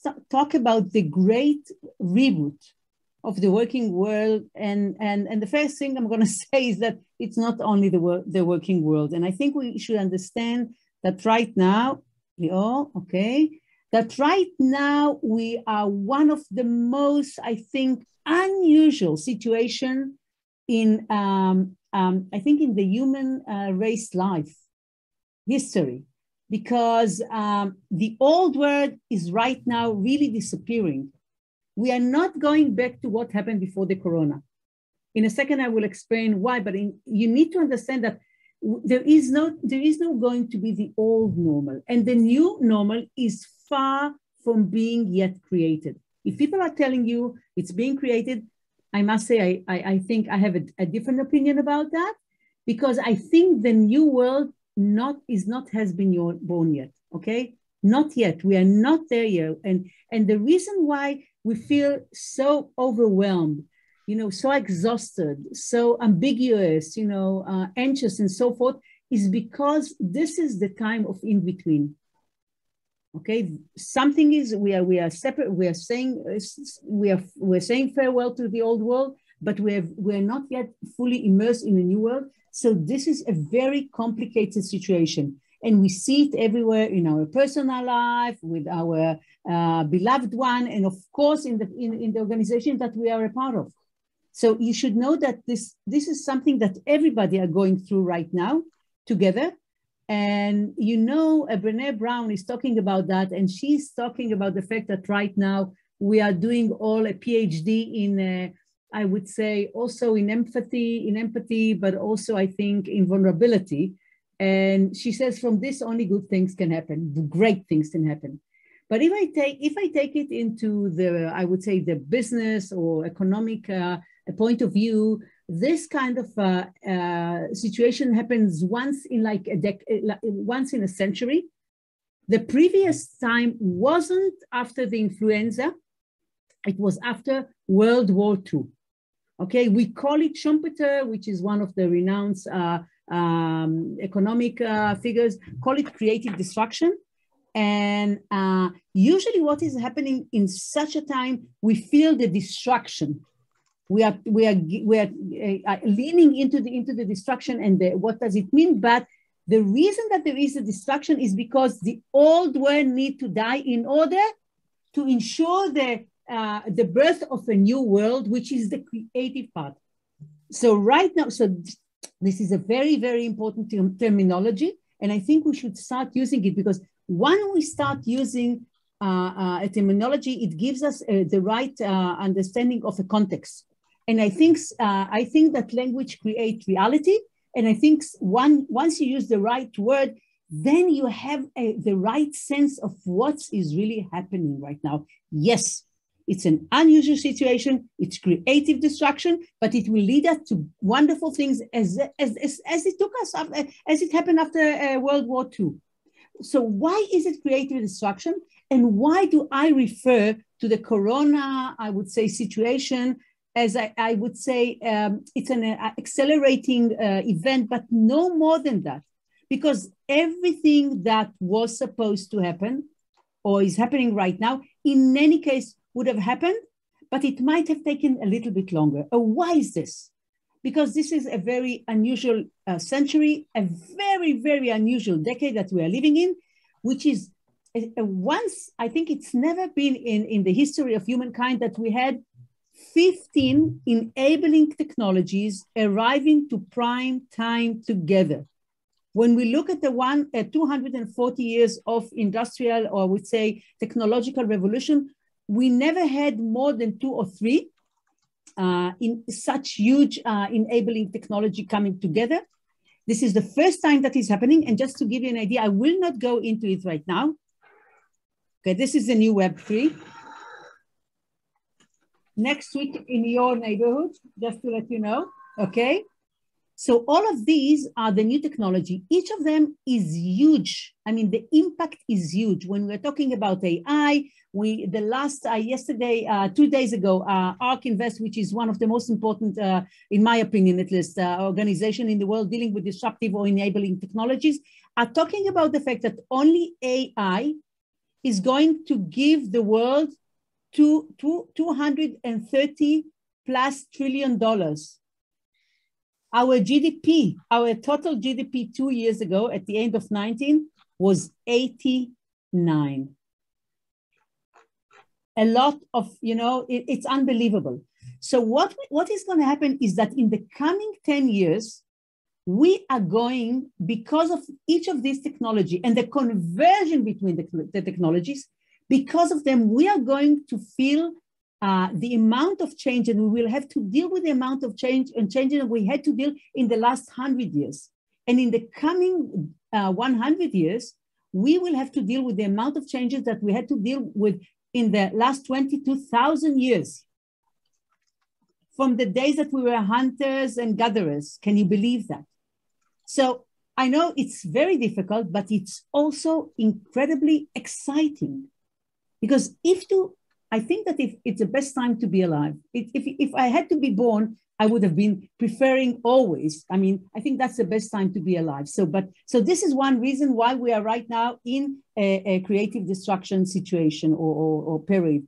to talk about the great reboot of the working world. And the first thing I'm going to say is that it's not only the working world. And I think we should understand that right now, that right now we are one of the most, I think, unusual situation in, I think, in the human race life history, because the old world is right now really disappearing. We are not going back to what happened before the corona. In a second, I will explain why, but you need to understand that there is no going to be the old normal, and the new normal is far from being yet created. If people are telling you it's being created, I must say I think I have a different opinion about that, because I think the new world has been born yet. Okay, not yet. We are not there yet, and the reason why we feel so overwhelmed, so exhausted, so ambiguous, anxious and so forth, is because this is the time of in between. Okay, something is we are separate. We're saying farewell to the old world, but we're not yet fully immersed in a new world. So this is a very complicated situation, and we see it everywhere in our personal life, with our beloved one, and of course in the organization that we are a part of. So you should know that this is something that everybody are going through right now together. And Brené Brown is talking about that, and she's talking about the fact that right now we are doing all a PhD in, I would say, also in empathy, but also I think in vulnerability. And she says from this only good things can happen, great things can happen. But if I take it into I would say the business or economic point of view, this kind of situation happens once in once in a century. The previous time wasn't after the influenza; it was after World War II. Okay, we call it Schumpeter, which is one of the renowned economic figures, call it creative destruction. And usually, what is happening in such a time, we feel the destruction. We are leaning into the destruction, and what does it mean? But the reason that there is a destruction is because the old world need to die in order to ensure the birth of a new world, which is the creative part. So right now, this is a very, very important terminology, and I think we should start using it, because when we start using a terminology, it gives us the right understanding of a context. And I think that language creates reality. And I think once you use the right word, then you have the right sense of what is really happening right now. Yes, it's an unusual situation. It's creative destruction, but it will lead us to wonderful things as it took us as it happened after World War II. So why is it creative destruction? And why do I refer to the corona, I would say, situation as I would say it's an accelerating event, but no more than that, because everything that was supposed to happen or is happening right now, in any case, would have happened, but it might have taken a little bit longer. Why is this? Because this is a very unusual century, a very, very unusual decade that we are living in, which is once, I think it's never been in the history of humankind that we had 15 enabling technologies arriving to prime time together. When we look at the 240 years of industrial, or I would say technological revolution, we never had more than 2 or 3 in such huge enabling technology coming together. This is the first time that is happening. And just to give you an idea, I will not go into it right now. Okay, this is the new Web3. Next week in your neighborhood, just to let you know, okay? So all of these are the new technology. Each of them is huge. I mean, the impact is huge. When we're talking about AI, yesterday, 2 days ago, ARK Invest, which is one of the most important, in my opinion at least, organization in the world dealing with disruptive or enabling technologies, are talking about the fact that only AI is going to give the world $230 plus trillion. Our GDP, our total GDP 2 years ago at the end of 19 was 89. A lot of, it's unbelievable. So what is going to happen is that in the coming 10 years, we are going, because of each of these technology and the conversion between the technologies, because of them, we are going to feel the amount of change, and we will have to deal with the amount of change and changes that we had to deal in the last 100 years. And in the coming 100 years, we will have to deal with the amount of changes that we had to deal with in the last 22,000 years. From the days that we were hunters and gatherers. Can you believe that? So I know it's very difficult, but it's also incredibly exciting. Because I think that if it's the best time to be alive. If I had to be born, I would have been preferring always. I mean, I think that's the best time to be alive. So this is one reason why we are right now in a creative destruction situation or period.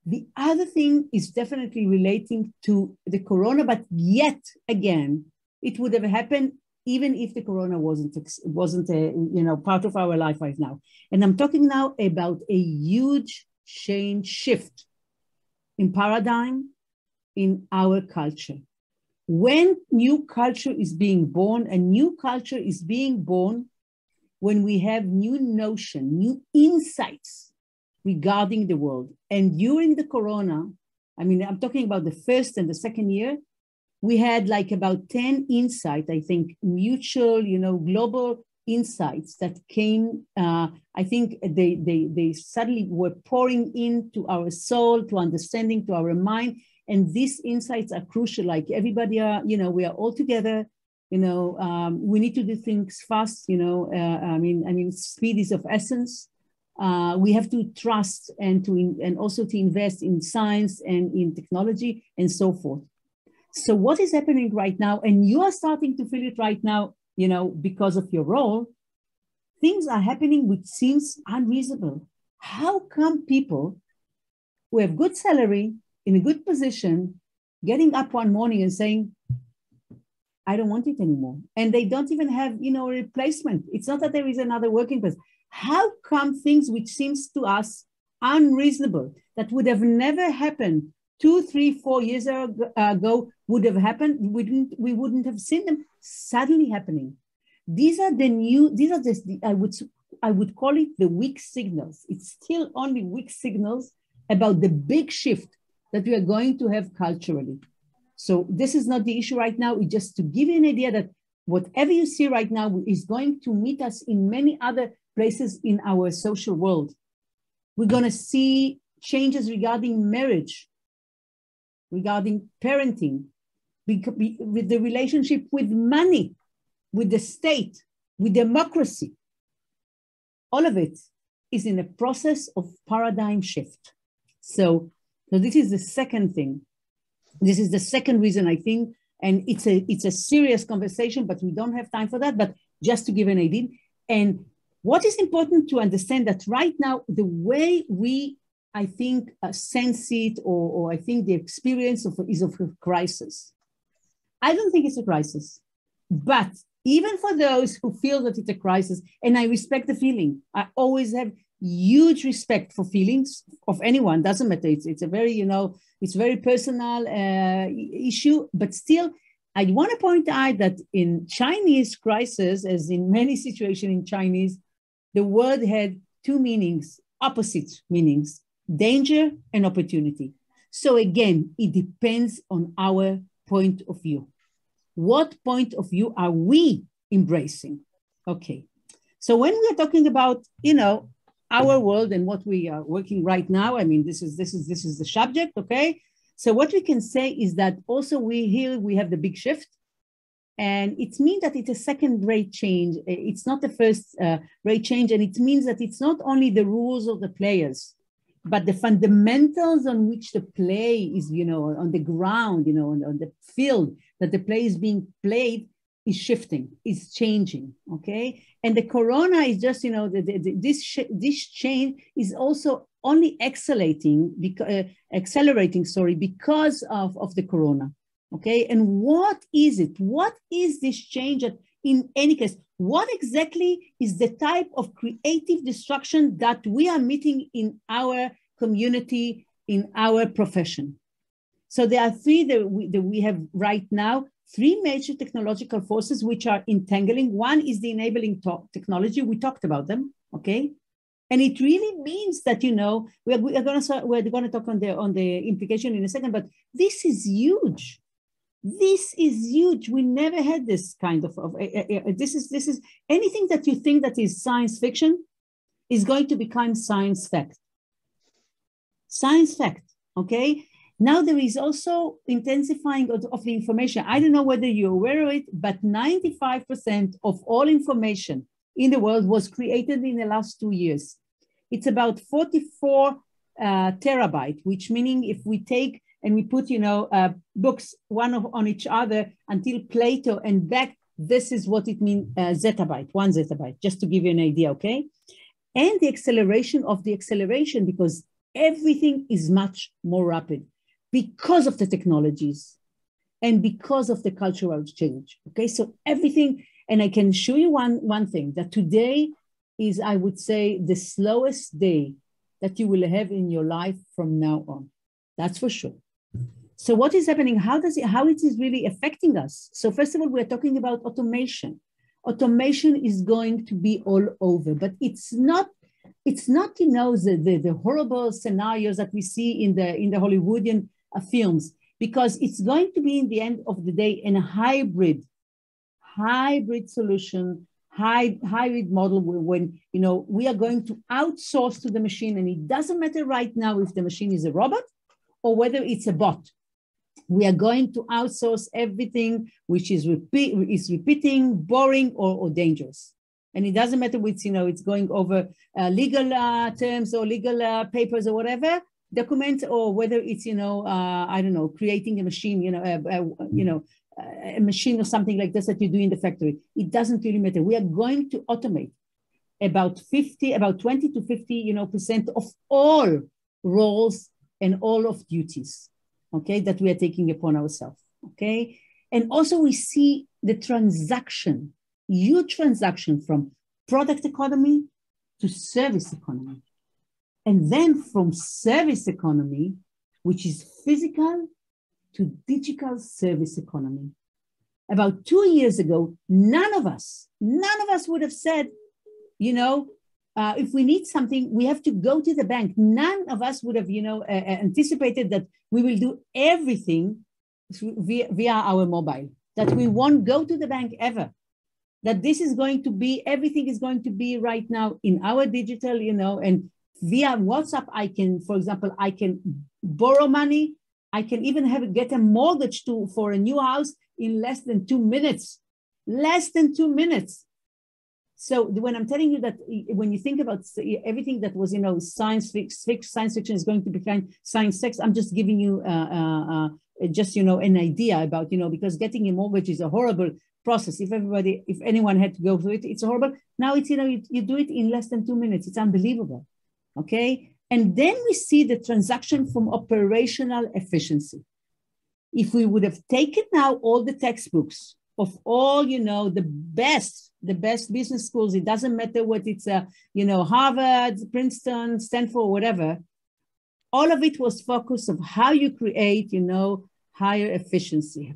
The other thing is definitely relating to the corona, but yet again, it would have happened even if the corona wasn't part of our life right now. And I'm talking now about a huge shift in paradigm in our culture. When new culture is being born, a new culture is being born when we have new notion, new insights regarding the world. And during the corona, I mean, I'm talking about the first and the second year, we had like about 10 insights, I think, mutual, global insights that came. I think they suddenly were pouring into our soul, to understanding, to our mind. And these insights are crucial. Like everybody are, we are all together. We need to do things fast. I mean, speed is of essence. We have to trust and also to invest in science and in technology and so forth. So what is happening right now, and you are starting to feel it right now, because of your role, things are happening which seems unreasonable. How come people who have good salary, in a good position, getting up one morning and saying, I don't want it anymore. And they don't even have, a replacement. It's not that there is another working place. How come things which seems to us unreasonable, that would have never happened 2, 3, 4 years ago would have happened, we wouldn't have seen them suddenly happening. These are I would call it the weak signals. It's still only weak signals about the big shift that we are going to have culturally. So this is not the issue right now. It's just to give you an idea that whatever you see right now is going to meet us in many other places in our social world. We're going to see changes regarding marriage, regarding parenting, with the relationship with money, with the state, with democracy. All of it is in a process of paradigm shift. So this is the second thing. This is the second reason, I think, and it's a serious conversation, but we don't have time for that, but just to give an idea. And what is important to understand that right now, the way we, I think, sense it, or I think the experience is of a crisis. I don't think it's a crisis, but even for those who feel that it's a crisis, and I respect the feeling, I always have huge respect for feelings of anyone, doesn't matter. It's a very, it's very personal issue, but still, I want to point out that in Chinese crisis, as in many situations in Chinese, the word had two meanings, opposite meanings, danger and opportunity. So again, it depends on our point of view. What point of view are we embracing? Okay. So when we are talking about, our world and what we are working right now, I mean, this is the subject, okay? So what we can say is that also we have the big shift, and it means that it's a second-rate change. It's not the first-rate change, and it means that it's not only the rules of the players, but the fundamentals on which the play is, on the ground, on the field that the play is being played, is shifting, is changing, okay? And the corona is just, you know, this change is also only accelerating because of the corona, okay? And what is it? What is this change in any case? What exactly is the type of creative destruction that we are meeting in our community, in our profession? So there are three that we have right now, three major technological forces which are entangling. One is the enabling technology. We talked about them, okay? And it really means that, you know, we're going to talk on the implication in a second, but this is huge. This is huge. We never had this kind of this is anything that you think that is science fiction is going to become science fact. Science fact, okay? Now there is also intensifying of the information. I don't know whether you're aware of it, but 95% of all information in the world was created in the last 2 years. It's about 44 terabyte, which meaning if we take and we put, you know, books one on each other until Plato and back, this is what it means, zettabyte, 1 zettabyte, just to give you an idea, okay? And the acceleration of the acceleration, because everything is much more rapid because of the technologies and because of the cultural change, okay? So everything, and I can show you one thing, that today is, I would say, the slowest day that you will have in your life from now on. That's for sure. So what is happening? How it is really affecting us? So first of all, we're talking about automation. Automation is going to be all over, but it's not, you know, the horrible scenarios that we see in the Hollywoodian films, because it's going to be in the end of the day in a hybrid solution, hybrid model when, you know, we are going to outsource to the machine, and it doesn't matter right now if the machine is a robot or whether it's a bot. We are going to outsource everything which is repeating, boring, or dangerous. And it doesn't matter which, you know, it's going over legal terms or legal papers or whatever, documents, or whether it's, you know, I don't know, creating a machine, you know, a machine or something like this that you do in the factory. It doesn't really matter. We are going to automate about 20 to 50, you know, % of all roles and all of duties, okay, that we are taking upon ourselves, okay? And also we see the transaction, huge transaction from product economy to service economy. And then from service economy, which is physical, to digital service economy. About 2 years ago, none of us would have said, you know, if we need something, we have to go to the bank. None of us would have, you know, anticipated that we will do everything via our mobile, that we won't go to the bank ever, that this is going to be, everything is going to be right now in our digital, you know, and via WhatsApp, I can, for example, I can borrow money. I can even get a mortgage for a new house in less than 2 minutes, less than 2 minutes. So when I'm telling you that, when you think about everything that was, you know, science fiction is going to become science text, I'm just giving you just, you know, an idea about, you know, because getting a mortgage is a horrible process. If anyone had to go through it, it's horrible. Now it's, you know, you do it in less than 2 minutes. It's unbelievable, okay? And then we see the transaction from operational efficiency. If we would have taken now all the textbooks of all, you know, the best business schools, it doesn't matter what it's, you know, Harvard, Princeton, Stanford, whatever, all of it was focused on how you create, you know, higher efficiency.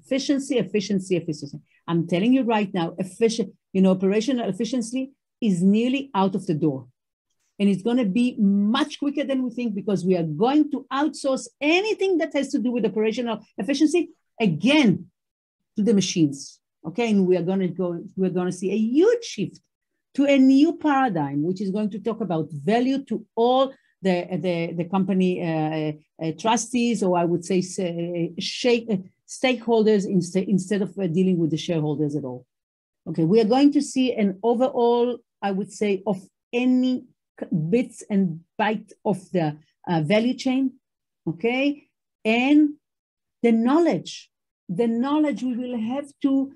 I'm telling you right now, operational efficiency is nearly out of the door. And it's going to be much quicker than we think, because we are going to outsource anything that has to do with operational efficiency again to the machines. Okay, and we're going to see a huge shift to a new paradigm, which is going to talk about value to all the company trustees, or I would say stakeholders instead of dealing with the shareholders at all. Okay, we are going to see an overall, I would say, of any bits and bytes of the value chain, okay? And the knowledge we will have to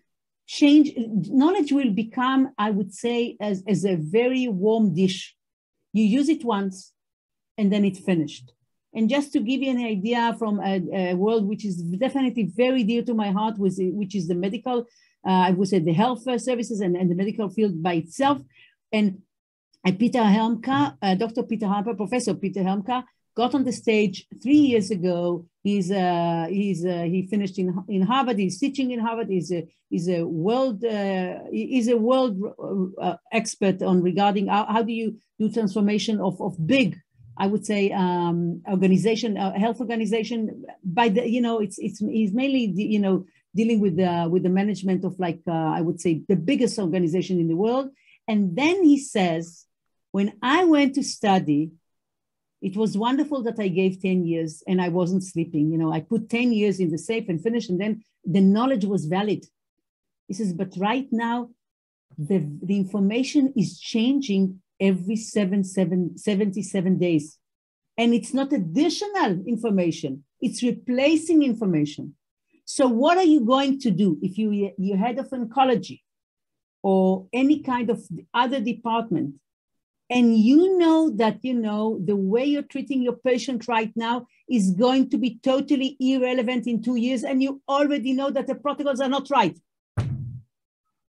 knowledge will become, I would say, as a very warm dish. You use it once, and then it's finished. And just to give you an idea from a world which is definitely very dear to my heart, which is the medical, I would say the health services and the medical field by itself. And Peter Helmka, Dr. Peter Helmka, Professor Peter Helmka, got on the stage 3 years ago. He finished in Harvard. He's teaching in Harvard. He's a world expert on regarding how do you do transformation of big, I would say, organization, health organization. By the, he's mainly dealing with the management of, like, I would say, the biggest organization in the world. And then he says, when I went to study, it was wonderful that I gave 10 years and I wasn't sleeping. I put 10 years in the safe and finished, and then the knowledge was valid. He says, but right now, the information is changing every 77 days. And it's not additional information, it's replacing information. So what are you going to do if you're head of oncology or any kind of other department, and you know that, the way you're treating your patient right now is going to be totally irrelevant in 2 years, and you already know that the protocols are not right?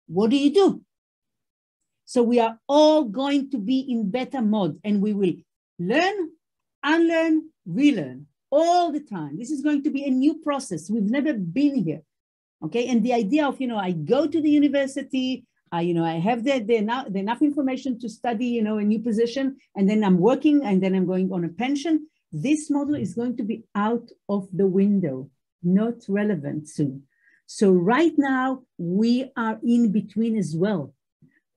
What do you do? So we are all going to be in beta mode, and we will learn, unlearn, relearn all the time. This is going to be a new process. We've never been here, okay? And the idea of, I go to the university, I have the enough information to study, a new position, and then I'm working, and then I'm going on a pension. This model is going to be out of the window, not relevant soon. So right now, we are in between as well.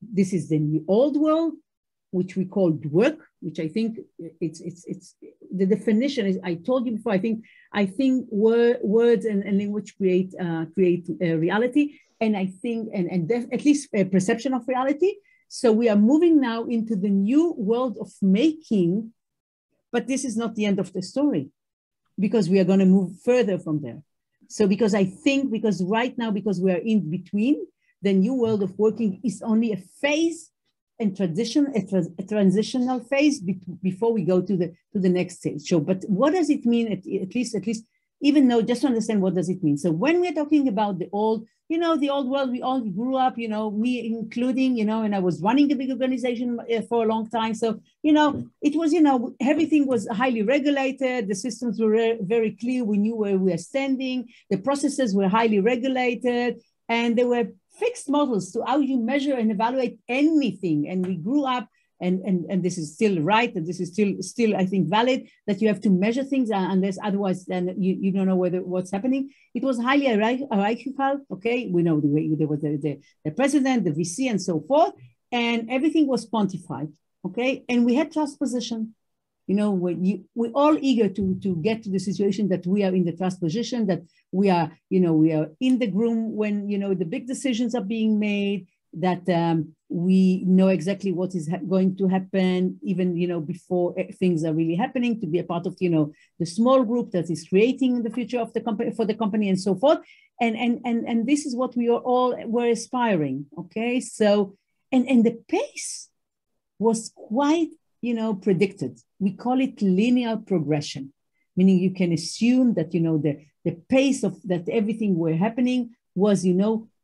This is the new old world, which we call work, which I think it's the definition is, I told you before, I think words and language create reality. And I think, at least a perception of reality. So we are moving now into the new world of making, but this is not the end of the story, because we are going to move further from there. So because right now, because we are in between, the new world of working is only a phase and a transitional phase before we go to the next stage. So, but what does it mean, at least, even though, just to understand what does it mean? So when we're talking about the old, the old world, we all grew up, me including, and I was running a big organization for a long time. So, it was, everything was highly regulated. The systems were very clear. We knew where we were standing. The processes were highly regulated, and there were fixed models to how you measure and evaluate anything. And we grew up, and this is still right, and this is still I think valid, that you have to measure things, unless otherwise then you don't know what's happening. It was highly hierarchical, okay? We know there was the president, the VC, and so forth, and everything was quantified, okay? And we had trust position. We're all eager to get to the situation that we are in the trust position, that we are in the room when, the big decisions are being made, that we know exactly what is going to happen, even, before things are really happening, to be a part of, the small group that is creating the future of the company, for the company, and so forth. And this is what we were aspiring, okay? So, and the pace was quite, predicted. We call it linear progression, meaning you can assume that, the pace of that everything were happening was,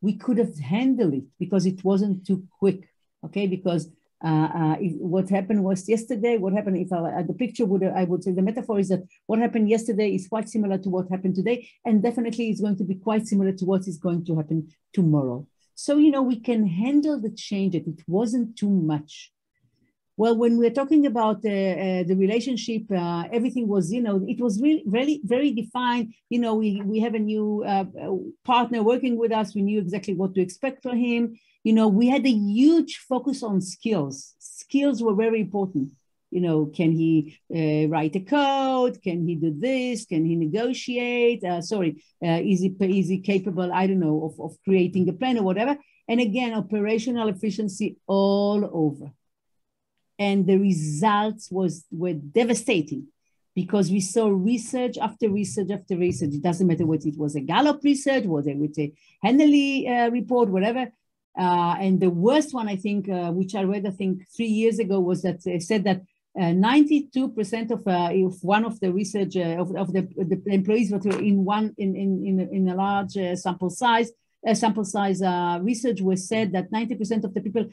we could have handled it because it wasn't too quick, okay? Because what happened was yesterday, what happened, if the picture I would say the metaphor is that what happened yesterday is quite similar to what happened today, and definitely it's going to be quite similar to what is going to happen tomorrow. So, we can handle the change, that it wasn't too much. Well, when we're talking about the relationship, everything was, it was really very, very defined. We have a new partner working with us. We knew exactly what to expect from him. We had a huge focus on skills. Skills were very important. Can he write a code? Can he do this? Can he negotiate? Is he capable, I don't know, of creating a plan or whatever? And again, operational efficiency all over. And the results were devastating. because we saw research after research after research. It doesn't matter whether it was a Gallup research, whether it was a Henley report, whatever. And the worst one, I think, which I read, I think 3 years ago, was that they said that 92% of one of the research of the employees that were in a large sample size research was said that 90% of the people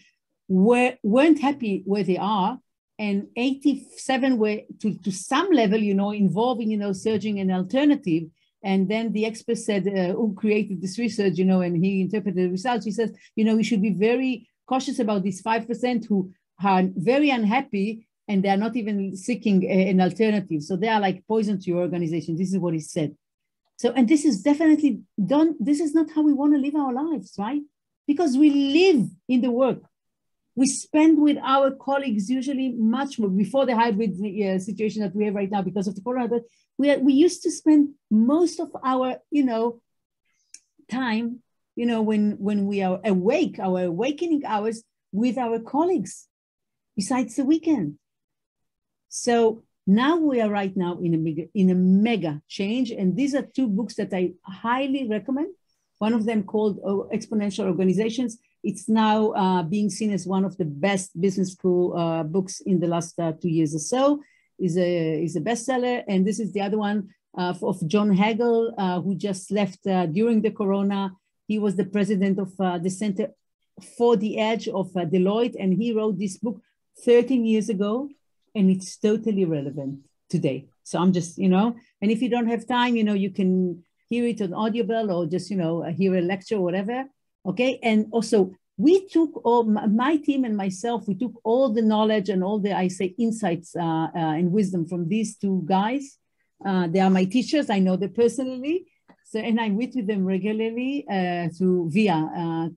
weren't happy where they are, and 87 were to some level, involved in, searching an alternative. And then the expert said, who created this research, and he interpreted the results. He says, we should be very cautious about these 5% who are very unhappy and they are not even seeking an alternative. So they are like poison to your organization. This is what he said. So, and this is definitely this is not how we want to live our lives, right? Because we live in the work. We spend with our colleagues usually much more before the hybrid situation that we have right now because of the corona. But we used to spend most of our, time, when we are awake, our awakening hours with our colleagues, besides the weekend. So now we are right now in a mega change. And these are two books that I highly recommend. One of them called Exponential Organizations. It's now being seen as one of the best business school books in the last 2 years or so. Is a bestseller. And this is the other one of John Hagel, who just left during the corona. He was the president of the Center for the Edge of Deloitte. And he wrote this book 13 years ago. And it's totally relevant today. So I'm just, and if you don't have time, you can hear it on Audible or just, hear a lecture or whatever. Okay. And also we took my team and myself, we took all the knowledge and all the, insights and wisdom from these two guys. They are my teachers. I know them personally. So, and I meet with them regularly via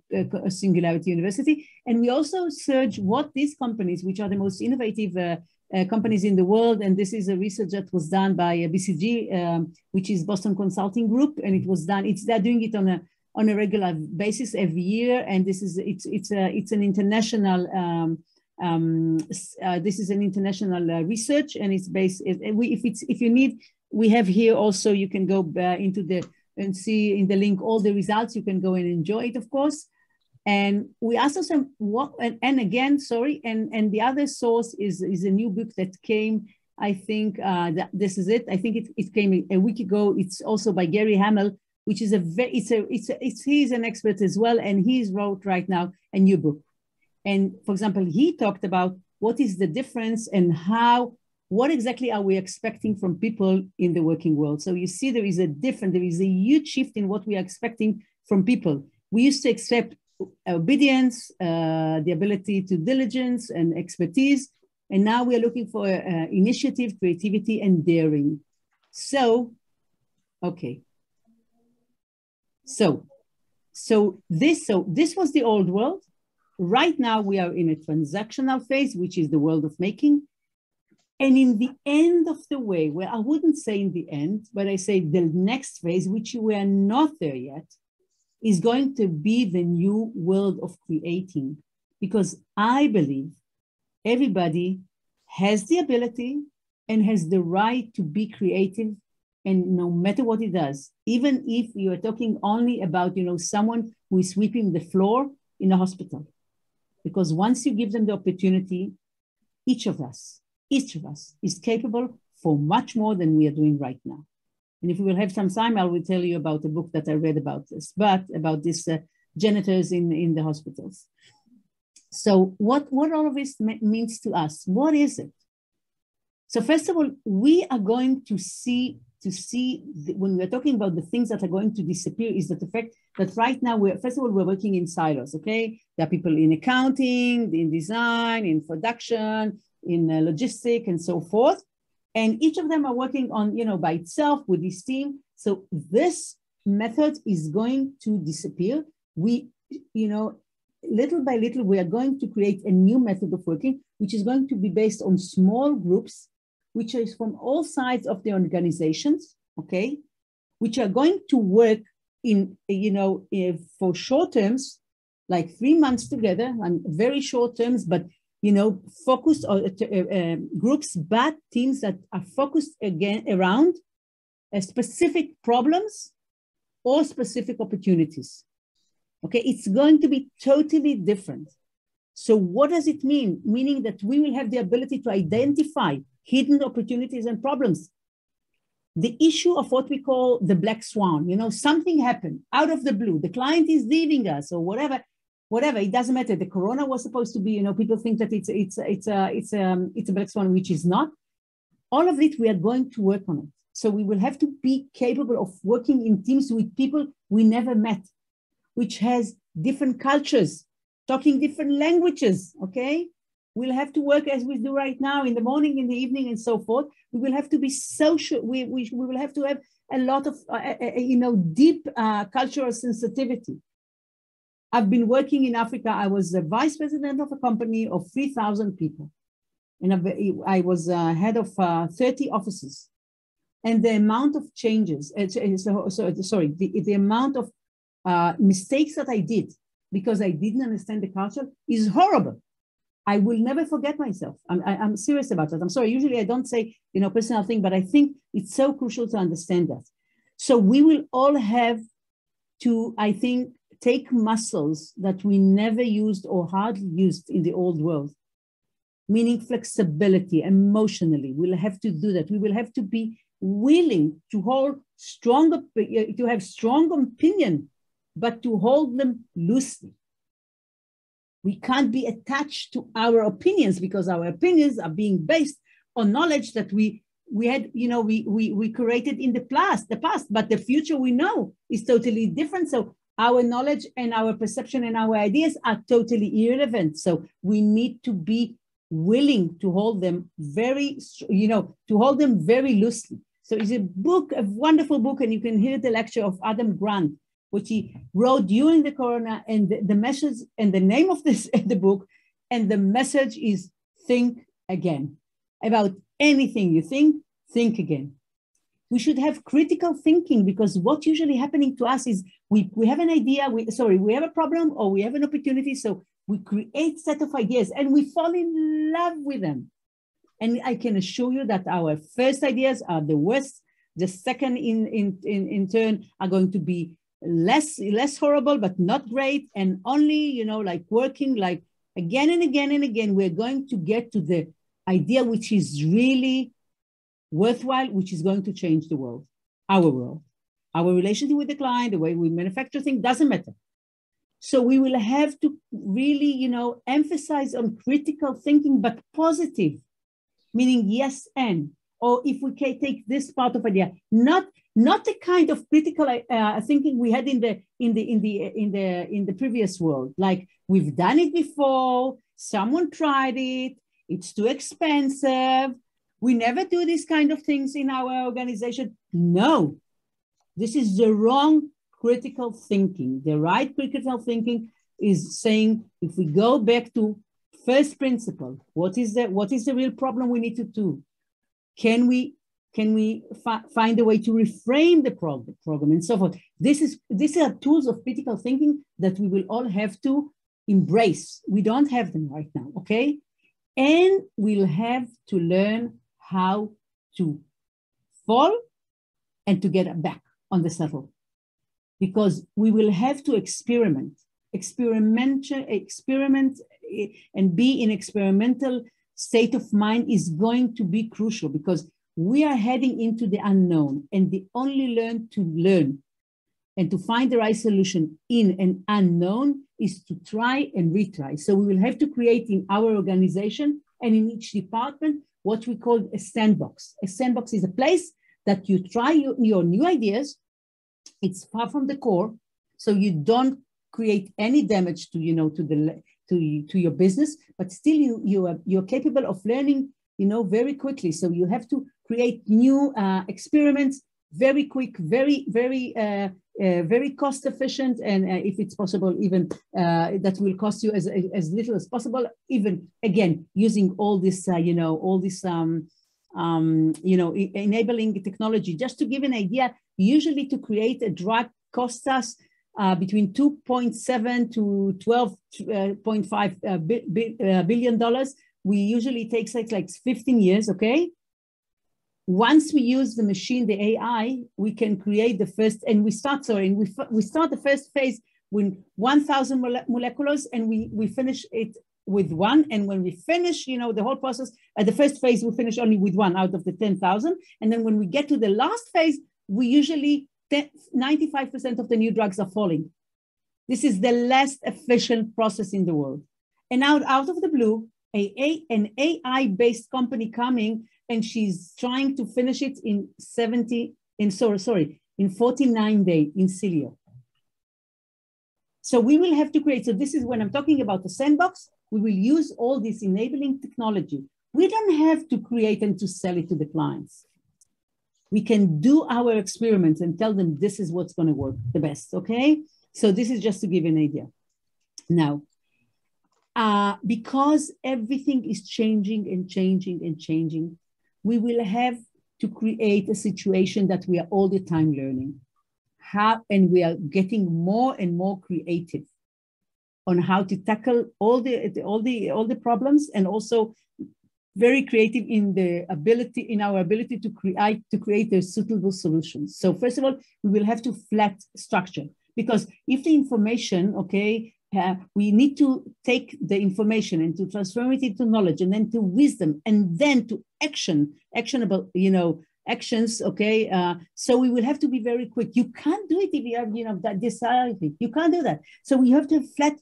Singularity University. And we also search what these companies, which are the most innovative companies in the world. And this is a research that was done by BCG, which is Boston Consulting Group. And it was done, they're doing it on a regular basis every year. And this is, it's an international, this is an international research, and it's based, if you need, we have here also, you can go into and see in the link all the results. You can go and enjoy it, of course. And we asked us and again, sorry, and the other source is a new book that came, I think this is it. I think it came a week ago. It's also by Gary Hamel, which is he's an expert as well. And he's wrote right now a new book. And for example, he talked about what is the difference and what exactly are we expecting from people in the working world. So you see, there is a huge shift in what we are expecting from people. We used to accept obedience, the ability to diligence and expertise. And now we are looking for initiative, creativity, and daring. So, okay. So this was the old world. Right now we are in a transactional phase, which is the world of making. And in the end of the way, well, I wouldn't say in the end, but I say the next phase, which we are not there yet, is going to be the new world of creating. Because I believe everybody has the ability and has the right to be creative, and no matter what it does, even if you are talking only about, someone who is sweeping the floor in a hospital. Because once you give them the opportunity, each of us is capable for much more than we are doing right now. And if we will have some time, I will tell you about a book that I read about this, about these janitors in the hospitals. So what all of this means to us? What is it? So first of all, we are going to see when we're talking about the things that are going to disappear, is that the fact that right now we're working in silos, okay? There are people in accounting, in design, in production, in logistics, and so forth. And each of them are working on, by itself with this team. So this method is going to disappear. We, little by little, we are going to create a new method of working, which is going to be based on small groups, which is from all sides of the organizations, okay, which are going to work in, for short terms, like 3 months together, and very short terms, but focused or groups, but teams that are focused again around specific problems or specific opportunities. Okay, it's going to be totally different. So what does it mean? Meaning that we will have the ability to identify hidden opportunities and problems. The issue of what we call the black swan, something happened out of the blue. The client is leaving us or whatever, it doesn't matter. The corona was supposed to be, people think that it's a black swan, which is not. All of it, we are going to work on it. So we will have to be capable of working in teams with people we never met, which has different cultures, talking different languages, okay? We'll have to work as we do right now in the morning, in the evening, and so forth. We will have to be social. We will have to have a lot of, deep cultural sensitivity. I've been working in Africa. I was the vice president of a company of 3,000 people. And I was head of 30 offices. And the amount of changes, the amount of mistakes that I did because I didn't understand the culture is horrible. I will never forget myself. I'm serious about that. I'm sorry. Usually I don't say, personal thing, but I think it's so crucial to understand that. So we will all have to, I think, take muscles that we never used or hardly used in the old world, meaning flexibility emotionally. We'll have to do that. We will have to be willing to to have strong opinion, but to hold them loosely. We can't be attached to our opinions because our opinions are being based on knowledge that we had, we created in the past, but the future we know is totally different. So our knowledge and our perception and our ideas are totally irrelevant. So we need to be willing to hold them very loosely. So it's a wonderful book, and you can hear the lecture of Adam Grant, which he wrote during the corona, and the message and the name of the book, and the message is think again. About anything you think again. We should have critical thinking, because what's usually happening to us is we have an idea, we have a problem or we have an opportunity, so we create a set of ideas and we fall in love with them. And I can assure you that our first ideas are the worst. The second in turn are going to be less horrible, but not great. And only, working again and again and again, we're going to get to the idea which is really worthwhile, which is going to change the world, our relationship with the client, the way we manufacture things, doesn't matter. So we will have to really, emphasize on critical thinking, but positive, meaning yes and, or if we can take this part of idea, not the kind of critical thinking we had in the previous world. Like, we've done it before, someone tried it, it's too expensive, we never do these kind of things in our organization. No, this is the wrong critical thinking. The right critical thinking is saying, if we go back to first principle, what is the real problem we need to do? Can we find a way to reframe the program and so forth? These are tools of critical thinking that we will all have to embrace. We don't have them right now, okay? And we'll have to learn how to fall and to get back on the saddle, because we will have to experiment and be in experimental state of mind is going to be crucial, because we are heading into the unknown, and the only learn and to find the right solution in an unknown is to try and retry. So we will have to create in our organization and in each department what we call a sandbox. A sandbox is a place that you try your new ideas. It's far from the core, so you don't create any damage to your business, but still you're capable of learning very quickly. So you have to create new experiments very quick, very cost efficient, and if it's possible, even that will cost you as little as possible. Even again, using all this enabling technology. Just to give an idea, usually to create a drug costs us between $2.7 to $12.5 billion. We usually takes like 15 years, okay? Once we use the machine, the AI, we can create the first, and we start the first phase with 1,000 molecules, and we finish it with one. And when we finish, you know, the whole process, at the first phase, we finish only with one out of the 10,000. And then when we get to the last phase, we usually 95% of the new drugs are falling. This is the least efficient process in the world. And now out of the blue, an AI-based company coming, and she's trying to finish it in 49 days in Cilio. So we will have to create, so this is when I'm talking about the sandbox, we will use all this enabling technology. We don't have to create and to sell it to the clients. We can do our experiments and tell them this is what's going to work the best, okay? So this is just to give an idea. Now, because everything is changing and changing and changing, we will have to create a situation that we are all the time learning how, and we are getting more and more creative on how to tackle all the problems, and also very creative in our ability to create the suitable solutions. So first of all, we will have to flat structure, because if the information, okay, we need to take the information and to transform it into knowledge, and then to wisdom, and then to actionable, you know, actions, okay? So we will have to be very quick. You can't do it if you have, you know, that disparity. You can't do that. So we have to have flat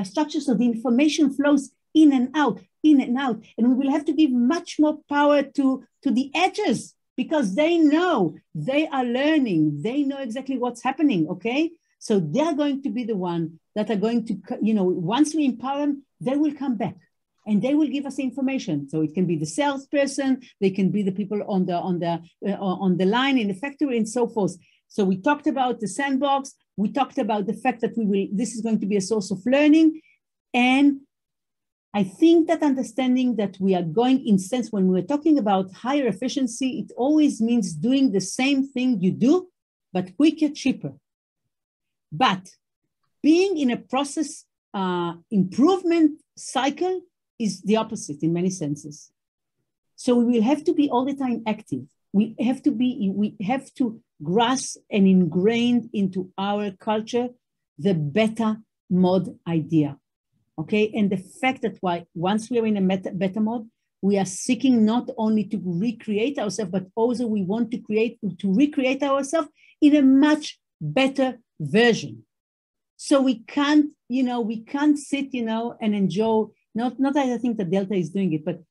structure, so the information flows in and out, and we will have to give much more power to the edges, because they know, they are learning, they know exactly what's happening, okay? So they're going to be the one that are going to, you know, once we empower them, they will come back and they will give us information. So it can be the salesperson, they can be the people on the line in the factory and so forth. So we talked about the sandbox. We talked about the fact that this is going to be a source of learning. And I think that understanding that we are going, in sense, when we're talking about higher efficiency, it always means doing the same thing you do, but quicker, cheaper. But being in a process improvement cycle is the opposite in many senses. So we will have to be all the time active. We have to grasp and ingrain into our culture the beta mode idea. Okay, and the fact that once we are in a beta mode, we are seeking not only to recreate ourselves, but also we want to recreate ourselves in a much better version. So we can't sit, and enjoy, not that I think that Delta is doing it, but,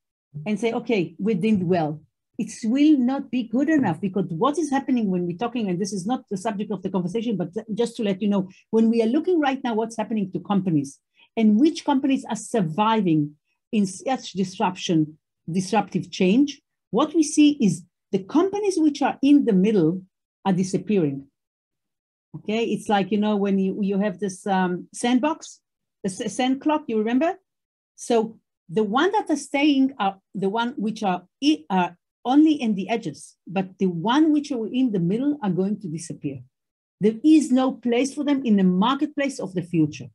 and say, okay, we did well. It will not be good enough, because what is happening when we're talking, and this is not the subject of the conversation, but just to let you know, when we are looking right now, what's happening to companies and which companies are surviving in such disruptive change, what we see is the companies which are in the middle are disappearing. Okay, it's like, when you have this sandbox, the sand clock, you remember? So the one that are staying are the one which are only in the edges, but the one which are in the middle are going to disappear. There is no place for them in the marketplace of the future.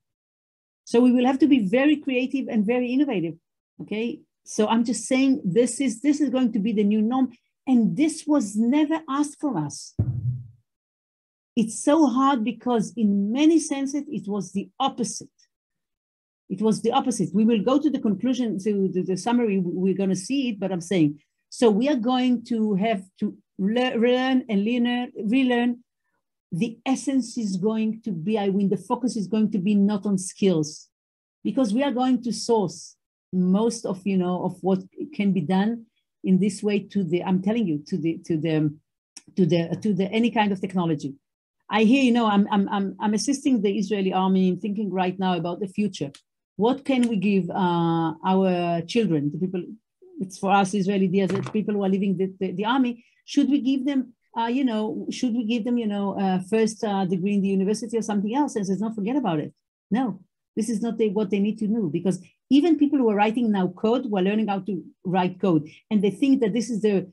So we will have to be very creative and very innovative, okay? So I'm just saying this is going to be the new norm, and this was never asked from us. It's so hard because in many senses, it was the opposite. It was the opposite. We will go to the conclusion, to the summary, we're going to see it, but I'm saying, so we are going to have to learn and relearn. The essence is going to be, the focus is going to be not on skills, because we are going to source most of, of what can be done in this way I'm telling you, to the any kind of technology. I hear, I'm assisting the Israeli army in thinking right now about the future. What can we give our children, the people, it's for us Israeli desert people who are leaving the army, should we give them, first degree in the university or something else? And says, don't forget about it. No, this is not what they need to know, because even people who are writing now code, who are learning how to write code, and they think that this is the,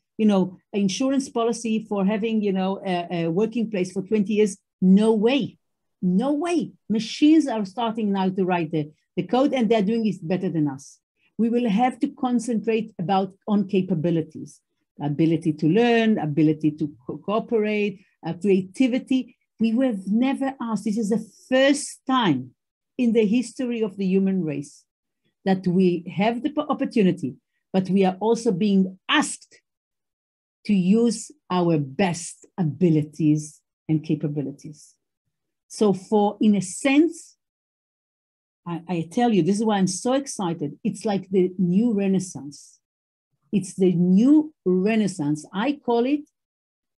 insurance policy for having, a working place for 20 years. No way. No way. Machines are starting now to write the code, and they're doing it better than us. We will have to concentrate on capabilities, ability to learn, ability to cooperate, creativity. We have never asked. This is the first time in the history of the human race that we have the opportunity, but we are also being asked to use our best abilities and capabilities. So in a sense, I tell you, this is why I'm so excited. It's like the new Renaissance. It's the new Renaissance. I call it,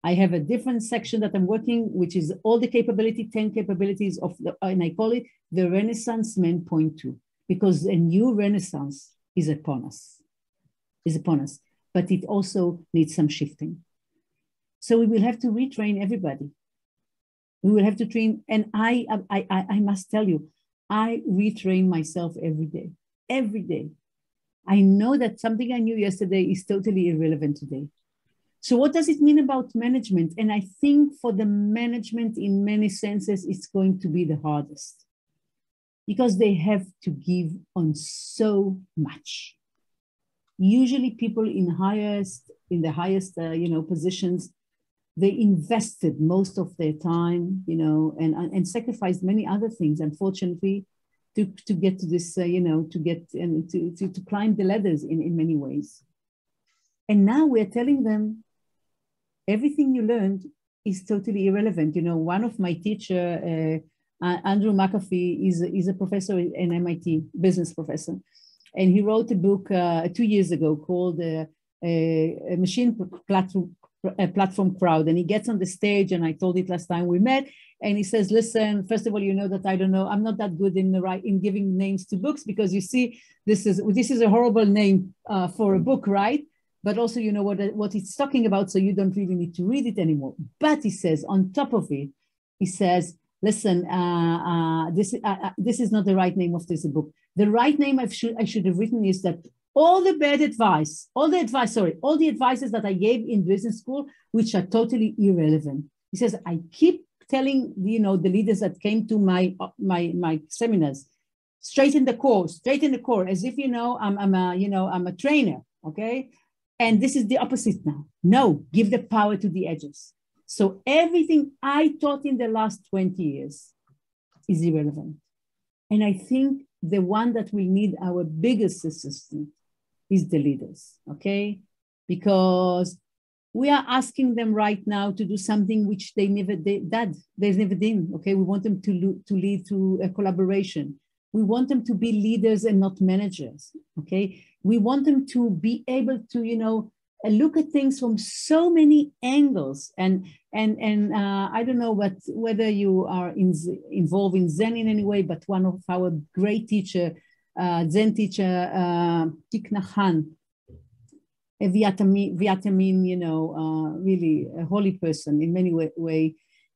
I have a different section that I'm working, which is all the 10 capabilities and I call it the Renaissance Man Point 2, because a new Renaissance is upon us, but it also needs some shifting. So we will have to retrain everybody. We will have to train, and I must tell you, I retrain myself every day. Every day. I know that something I knew yesterday is totally irrelevant today. So what does it mean about management? And I think for the management in many senses, it's going to be the hardest because they have to give on so much. Usually people in the highest positions, they invested most of their time, and sacrificed many other things, unfortunately, to get to this, to climb the ladders in many ways. And now we're telling them everything you learned is totally irrelevant. One of my teacher, Andrew McAfee, is a professor at MIT, business professor, and he wrote a book 2 years ago called Machine Platform Crowd. And he gets on the stage, and I told it last time we met, and he says, listen, first of all, that I'm not that good in giving names to books, because you see, this is a horrible name for a book, right? But also, what it's talking about, so you don't really need to read it anymore. But he says, on top of it, he says, listen, this is not the right name of this book. The right name I should have written is that all the advices that I gave in business school, which are totally irrelevant. He says, I keep telling, the leaders that came to my seminars, straighten the core, as if, I'm a trainer, okay? And this is the opposite now. No, give the power to the edges. So everything I taught in the last 20 years is irrelevant. And I think the one that will need our biggest assistance is the leaders, okay? Because we are asking them right now to do something which they never did, okay? We want them to lead through a collaboration. We want them to be leaders and not managers, okay? We want them to be able to, look at things from so many angles. And I don't know whether you are involved in Zen in any way, but one of our great Zen teacher, Thich Nhat Hanh, a Vietnamese, really a holy person in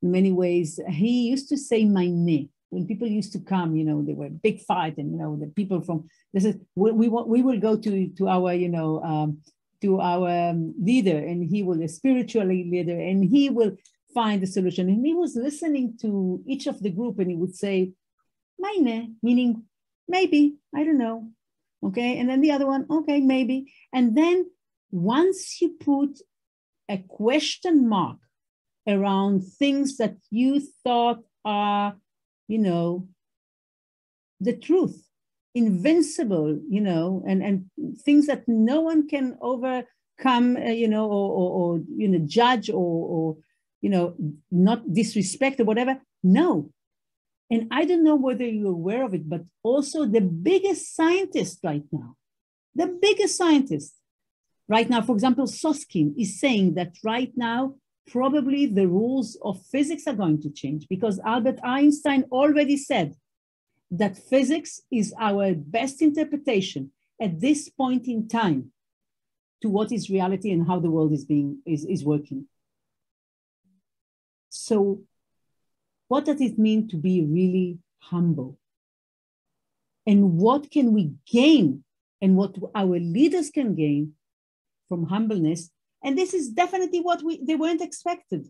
many ways. He used to say "my ne." When people used to come, they were a big fight, and the people from we will go to our to our leader, and he will a spiritual leader, and he will find the solution. And he was listening to each of the group, and he would say "meine," meaning maybe, I don't know, okay, and then the other one, okay, maybe, and then once you put a question mark around things that you thought are the truth, invincible, and things that no one can overcome, or judge or not disrespect or whatever. No. And I don't know whether you're aware of it, but also the biggest scientist right now, for example, Soskin is saying that right now, probably the rules of physics are going to change, because Albert Einstein already said that physics is our best interpretation at this point in time to what is reality and how the world is working. So what does it mean to be really humble? And what can we gain, and what our leaders can gain from humbleness? And this is definitely what they weren't expected.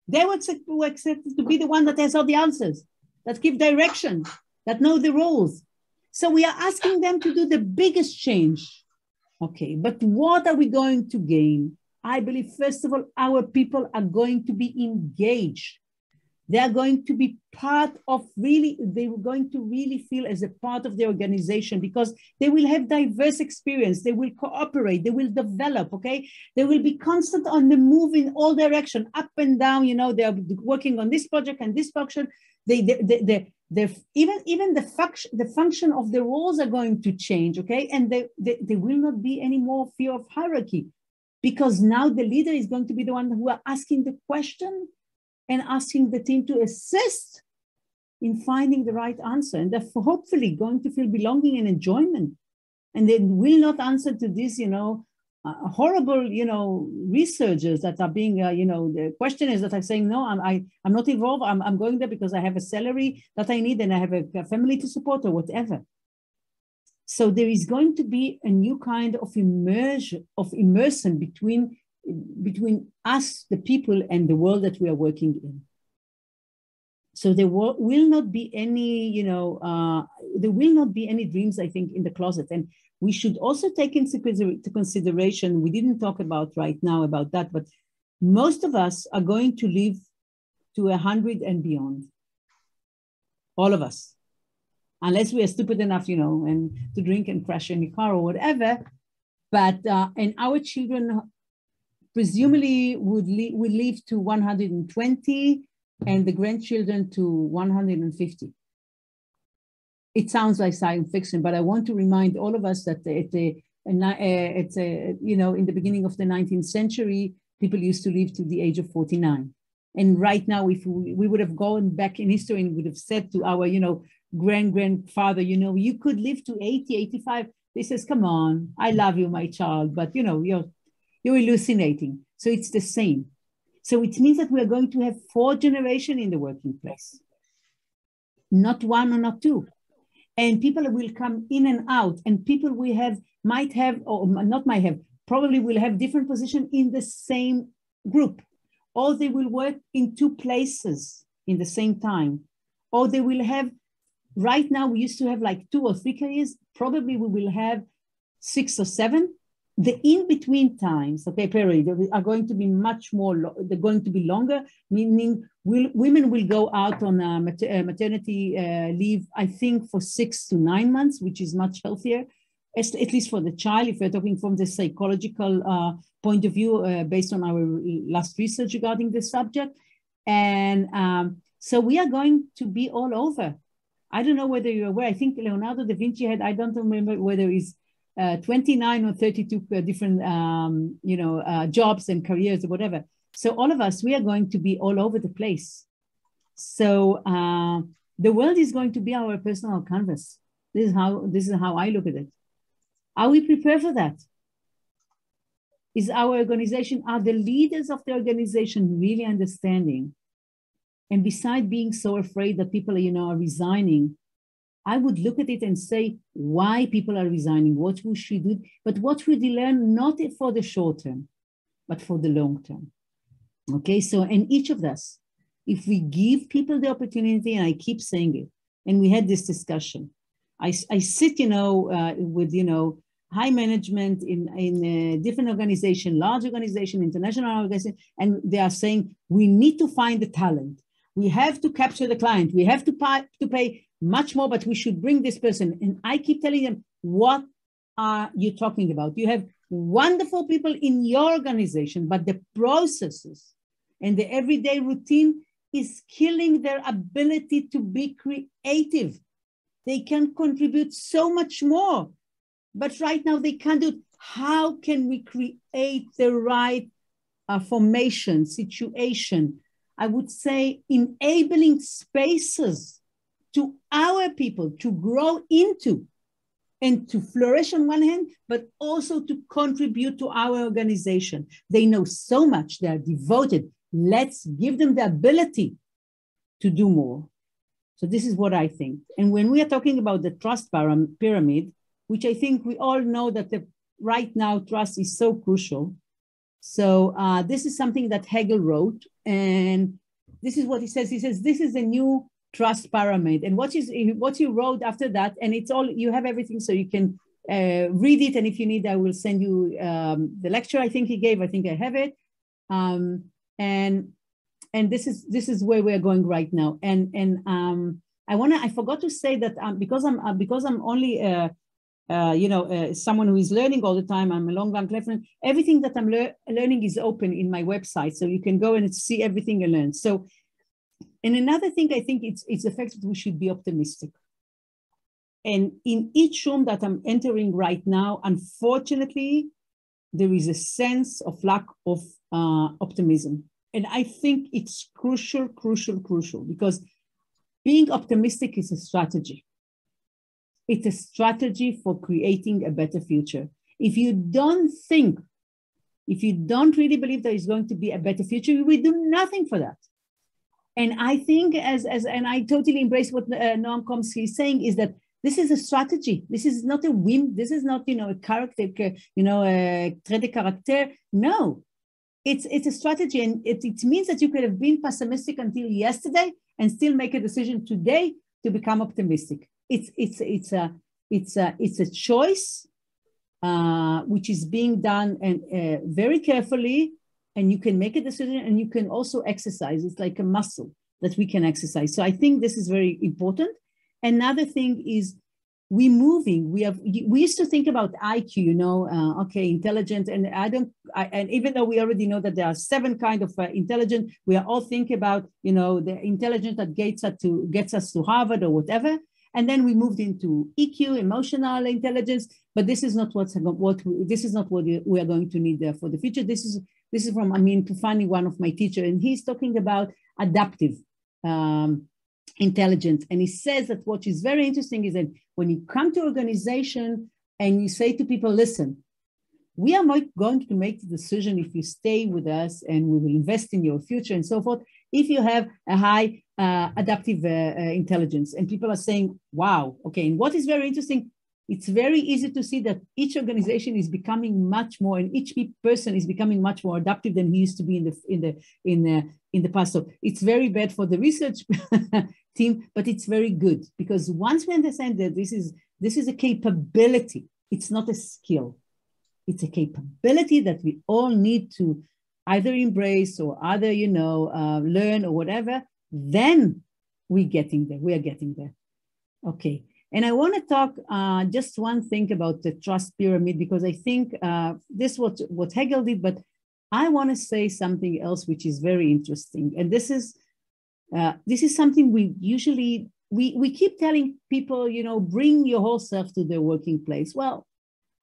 They were expected to be the one that has all the answers. that give direction, that know the roles. So we are asking them to do the biggest change. Okay, but what are we going to gain? I believe, first of all, our people are going to be engaged. They are going to be part of they are going to really feel as a part of the organization because they will have diverse experience. They will cooperate, they will develop, okay? They will be constant on the move in all direction, up and down, you know, they are working on this project and this function. Even the function of the roles are going to change, okay? And there will not be any more fear of hierarchy because now the leader is going to be the one who are asking the question and asking the team to assist in finding the right answer. And therefore, hopefully going to feel belonging and enjoyment. And they will not answer to these, you know, horrible, you know, researchers that are being, you know, the questioners that are saying, no, I'm not involved. I'm going there because I have a salary that I need and I have a family to support or whatever. So there is going to be a new kind of immersion between us, the people, and the world that we are working in. So there will not be any, you know, there will not be any dreams, I think, in the closet. And we should also take into consideration, we didn't talk about right now about that, but most of us are going to live to 100 and beyond. All of us. Unless we are stupid enough, you know, and to drink and crash in a car or whatever. But, and our children presumably would live to 120 and the grandchildren to 150. It sounds like science fiction, but I want to remind all of us that you know, in the beginning of the 19th century, people used to live to the age of 49. And right now, if we would have gone back in history and would have said to our, you know, grandfather, you know, you could live to 80, 85. They says, come on, I love you, my child, but you know, you're hallucinating. So it's the same. So it means that we are going to have 4 generations in the working place, not 1 or not 2. And people will come in and out, and people might have, or not might have, probably will have different positions in the same group, or they will work in 2 places in the same time, or they will have, right now we used to have like 2 or 3 careers, probably we will have 6 or 7. The in-between times, okay, period, are going to be much more, they're going to be longer, meaning women will go out on maternity leave, I think, for 6 to 9 months, which is much healthier, at least for the child, if we're talking from the psychological point of view, based on our last research regarding this subject. And so we are going to be all over. I don't know whether you're aware, I think Leonardo da Vinci had, I don't remember whether it's 29 or 32 different, you know, jobs and careers or whatever. So all of us, we are going to be all over the place. So the world is going to be our personal canvas. This is how I look at it. Are we prepared for that? Is our organization, are the leaders of the organization really understanding? And besides being so afraid that people, you know, are resigning, I would look at it and say why people are resigning, what we should do, but what we learn not for the short term, but for the long term. Okay, so, and each of us, if we give people the opportunity, and I keep saying it, and we had this discussion, I sit, you know, with, you know, high management in different organizations, large organization, international organization, and they are saying, we need to find the talent. We have to capture the client. We have to pay much more, but we should bring this person. And I keep telling them, what are you talking about? You have wonderful people in your organization, but the processes and the everyday routine is killing their ability to be creative. They can contribute so much more, but right now they can't do it. How can we create the right formation, situation? I would say enabling spaces to our people to grow into and to flourish on one hand, but also to contribute to our organization. They know so much, they are devoted. Let's give them the ability to do more. So this is what I think. And when we are talking about the trust pyramid, which I think we all know that right now trust is so crucial. So this is something that Hegel wrote, and this is what he says. He says, this is a new trust pyramid. And what you wrote after that, and it's all, you have everything, so you can read it. And if you need, I will send you the lecture I think he gave. I think I have it. And this is where we're going right now. And I forgot to say that because I'm only someone who is learning all the time. I'm a long lesson. Everything that I'm learning is open in my website, so you can go and see everything you learn. So, and another thing, I think it's the fact that we should be optimistic. And in each room that I'm entering right now, unfortunately, there is a sense of lack of optimism. And I think it's crucial, because being optimistic is a strategy. It's a strategy for creating a better future. If you don't really believe there is going to be a better future, we do nothing for that. And I think and I totally embrace what Noam Chomsky is saying, is that this is a strategy. This is not a whim. This is not, a character, a trait de caractère. No, it's a strategy. And it means that you could have been pessimistic until yesterday and still make a decision today to become optimistic. It's a choice which is being done and very carefully, and you can make a decision, and you can also exercise. It's like a muscle that we can exercise. So I think this is very important. Another thing is we're moving. We used to think about IQ, okay, intelligent, and and even though we already know that there are 7 kinds of intelligence, we are all thinking about the intelligence that gets us to Harvard or whatever. And then we moved into EQ, emotional intelligence, but this is not what we are going to need for the future. This is from Amin Tufani, one of my teachers, and he's talking about adaptive intelligence. And he says that what is very interesting is that when you come to organization and you say to people, listen, we are not going to make the decision if you stay with us, and we will invest in your future and so forth, if you have a high adaptive intelligence. And people are saying, wow, okay. And what is very interesting, it's very easy to see that each organization is becoming much more, and each person is becoming much more adaptive than he used to be in the past. So it's very bad for the research team, but it's very good, because once we understand that this is a capability, it's not a skill. It's a capability that we all need to either embrace or either, learn or whatever, then we are getting there. Okay. And I want to talk just one thing about the trust pyramid, because I think this is what Hegel did, but I want to say something else which is very interesting. And this is something we usually, we keep telling people, bring your whole self to their working place. Well,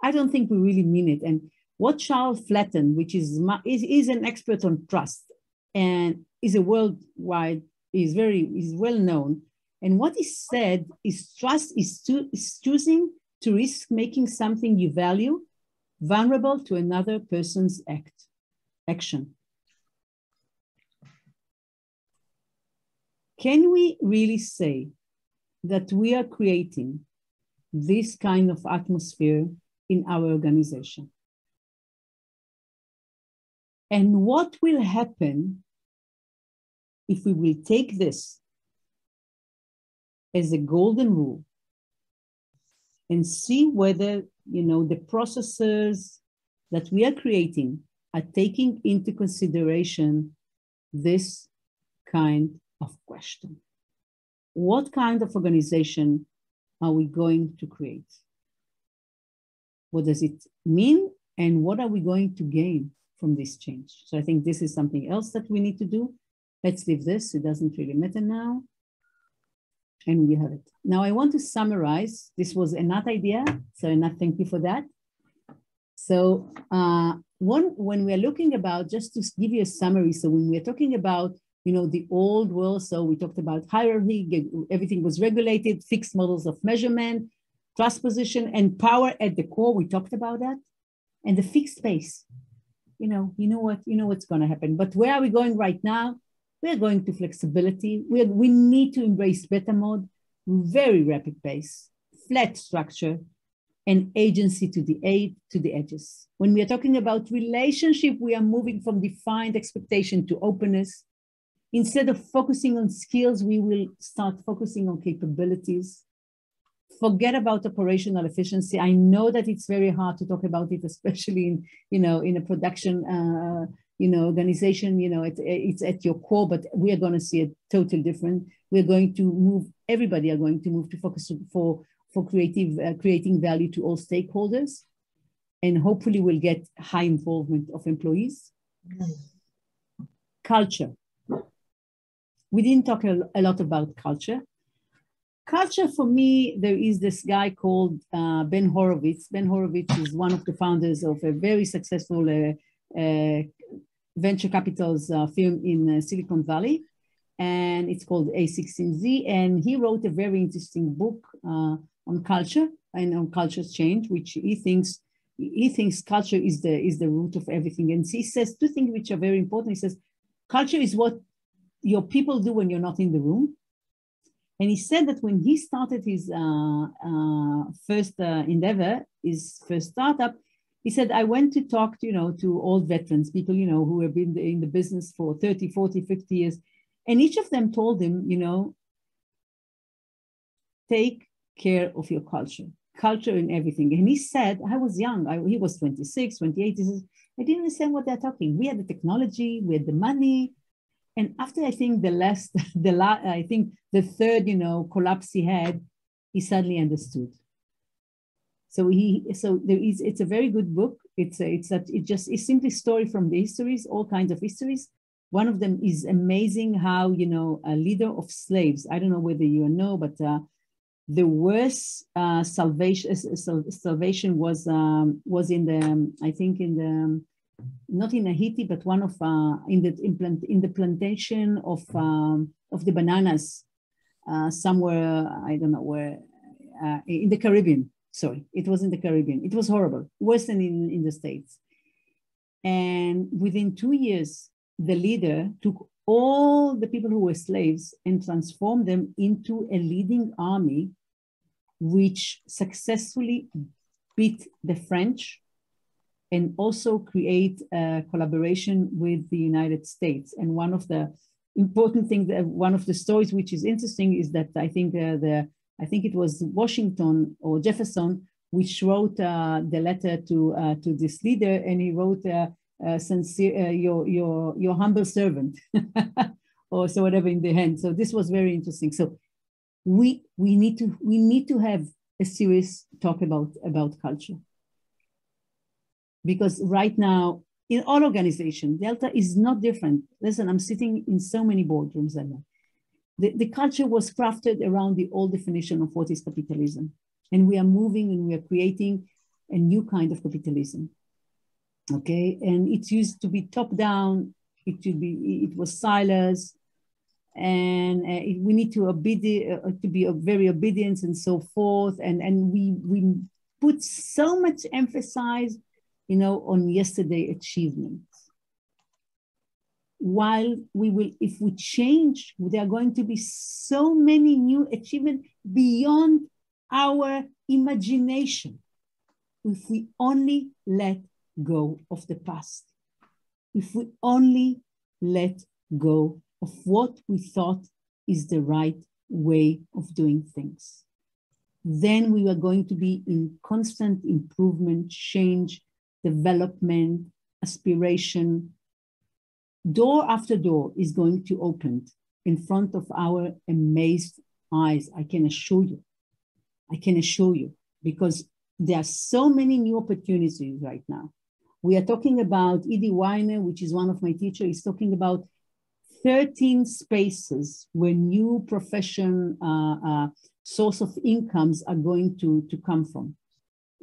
I don't think we really mean it. And what Charles Flatten, which is an expert on trust and is a worldwide, is well known. And what he said is trust is choosing to risk making something you value vulnerable to another person's action. Can we really say that we are creating this kind of atmosphere in our organization? And what will happen if we will take this as a golden rule and see whether, the processes that we are creating are taking into consideration this kind of question? What kind of organization are we going to create? What does it mean? And what are we going to gain from this change? So I think this is something else that we need to do. Let's leave this. It doesn't really matter now. And we have it. Now I want to summarize. This was Anat idea. So Anat, thank you for that. So when we are looking about, just to give you a summary, so when we are talking about, the old world, so we talked about hierarchy, everything was regulated, fixed models of measurement, trust position, and power at the core. We talked about that. And the fixed space. You know what's going to happen. But where are we going right now? We are going to flexibility. We need to embrace beta mode, very rapid pace, flat structure, and agency to the edges. When we are talking about relationship, we are moving from defined expectation to openness. Instead of focusing on skills, we will start focusing on capabilities. Forget about operational efficiency. I know that it's very hard to talk about it, especially in a production organization. It's at your core, but we are going to see it totally different. We're going to move. Everybody are going to move to focus for creating value to all stakeholders, and hopefully we'll get high involvement of employees. Culture. We didn't talk a lot about culture. Culture, for me, there is this guy called Ben Horowitz. Ben Horowitz is one of the founders of a very successful venture capitals firm in Silicon Valley, and it's called A16Z. And he wrote a very interesting book on culture and on culture's change, which he thinks culture is the root of everything. And he says two things which are very important. He says, culture is what your people do when you're not in the room. And he said that when he started his first endeavor, his first startup, he said, I went to talk to old veterans, people, who have been in the business for 30, 40, 50 years. And each of them told him, take care of your culture in everything. And he said, I was young. He was 26, 28. He says, I didn't understand what they're talking. We had the technology, we had the money. And after I think the third, collapse he had, he suddenly understood. It's a very good book. It's simply story from the histories, all kinds of histories. One of them is amazing how, a leader of slaves, I don't know whether you know, but the worst salvation was in the, I think in the, not in Haiti, but one of in the plantation of the bananas somewhere, I don't know where, in the Caribbean. Sorry, it was in the Caribbean. It was horrible, worse than in the States. And within 2 years, the leader took all the people who were slaves and transformed them into a leading army, which successfully beat the French and also create a collaboration with the United States. And one of the important things, one of the stories which is interesting is that I think it was Washington or Jefferson which wrote the letter to this leader, and he wrote sincere, your humble servant, or so whatever in the hand. So this was very interesting. So we need to have a serious talk about culture. Because right now, in all organizations, Delta is not different. Listen, I'm sitting in so many boardrooms right now. The culture was crafted around the old definition of what is capitalism. And we are moving and we are creating a new kind of capitalism. Okay, and it used to be top down, it was silos, and we need to be very obedient and so forth. And we put so much emphasis on yesterday achievements. While if we change, there are going to be so many new achievements beyond our imagination. If we only let go of the past, if we only let go of what we thought is the right way of doing things, then we are going to be in constant improvement, change, development, aspiration. Door after door is going to open in front of our amazed eyes. I can assure you, because there are so many new opportunities right now. We are talking about Edie Weiner, which is one of my teachers, is talking about 13 spaces where new profession source of incomes are going to come from.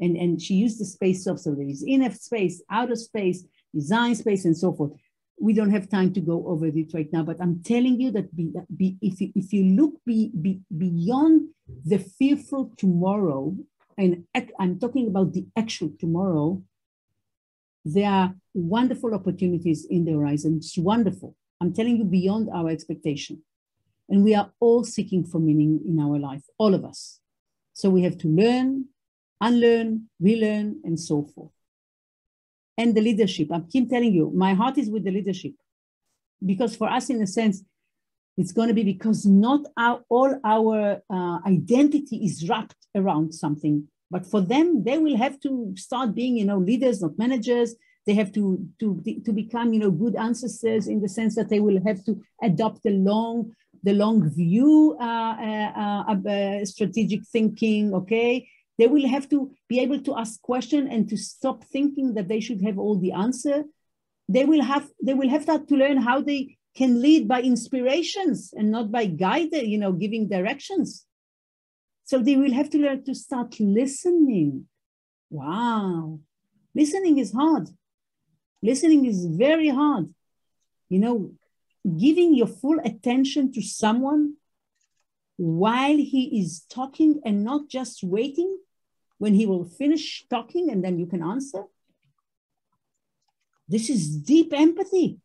And she used the space of, so there is inner space, outer space, design space, and so forth. We don't have time to go over it right now, but I'm telling you that if you look beyond the fearful tomorrow, and I'm talking about the actual tomorrow, there are wonderful opportunities in the horizon. It's wonderful. I'm telling you, beyond our expectation. And we are all seeking for meaning in our life, all of us. So we have to learn, unlearn, relearn, and so forth. And the leadership, I keep telling you, my heart is with the leadership. Because for us, in a sense, It's going to be because not all our identity is wrapped around something. But for them, they will have to start being, leaders, not managers. They have to become, good ancestors in the sense that they will have to adopt the long view, strategic thinking. Okay, they will have to be able to ask questions and to stop thinking that they should have all the answer. They will have to learn how they can lead by inspirations and not by giving directions. So they will have to learn to start listening. Wow. Listening is hard. Listening is very hard. Giving your full attention to someone while he is talking and not just waiting when he will finish talking and then you can answer. This is deep empathy.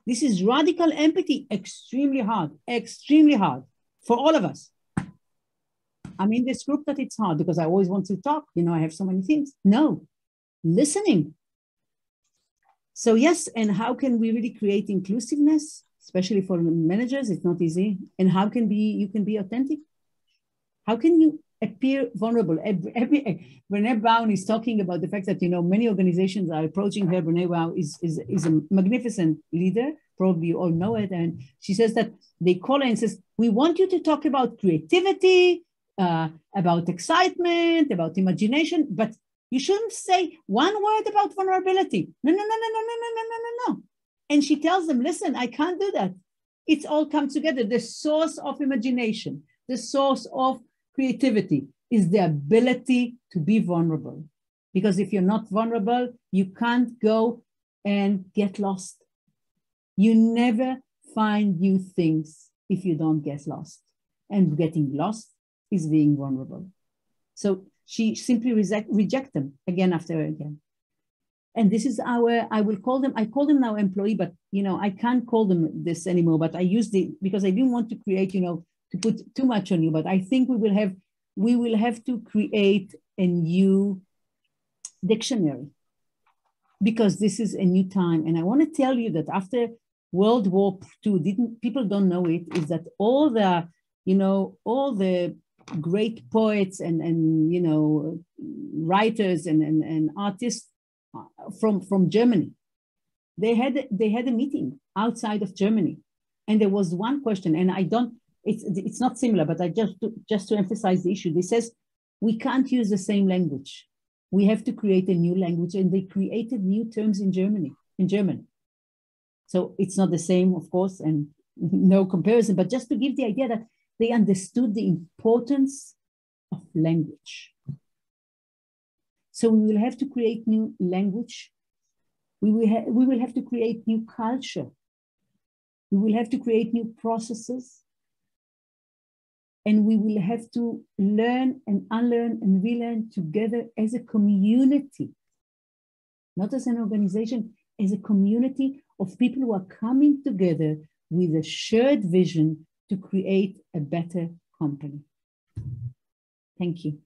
This is radical empathy. Extremely hard for all of us. I'm in this group that it's hard because I always want to talk. I have so many things. No, listening. So yes, and how can we really create inclusiveness, especially for managers? It's not easy. And how can you be authentic? How can you appear vulnerable? Brené Brown is talking about the fact that, many organizations are approaching her. Brené Brown is a magnificent leader. Probably you all know it. And she says that they call her and says, we want you to talk about creativity, about excitement, about imagination, but you shouldn't say one word about vulnerability. No. And she tells them, listen, I can't do that. It's all come together. The source of imagination, the source of creativity is the ability to be vulnerable. Because if you're not vulnerable, you can't go and get lost. You never find new things if you don't get lost. And getting lost is being vulnerable. So she simply reject them again after again. And this is I call them now employee, but I can't call them this anymore, but I use because I didn't want to create, to put too much on you, but I think we will have to create a new dictionary because this is a new time. And I want to tell you that after World War II, people don't know it, is that all the great poets and writers and artists from Germany, they had a meeting outside of Germany, and there was one question, and it's not similar, but I just to emphasize the issue. They says we can't use the same language. We have to create a new language, and they created new terms in German. So it's not the same, of course, and no comparison, but just to give the idea that they understood the importance of language. So we will have to create new language. We will have to create new culture. We will have to create new processes. And we will have to learn and unlearn and relearn together as a community, not as an organization, as a community of people who are coming together with a shared vision to create a better company. Thank you.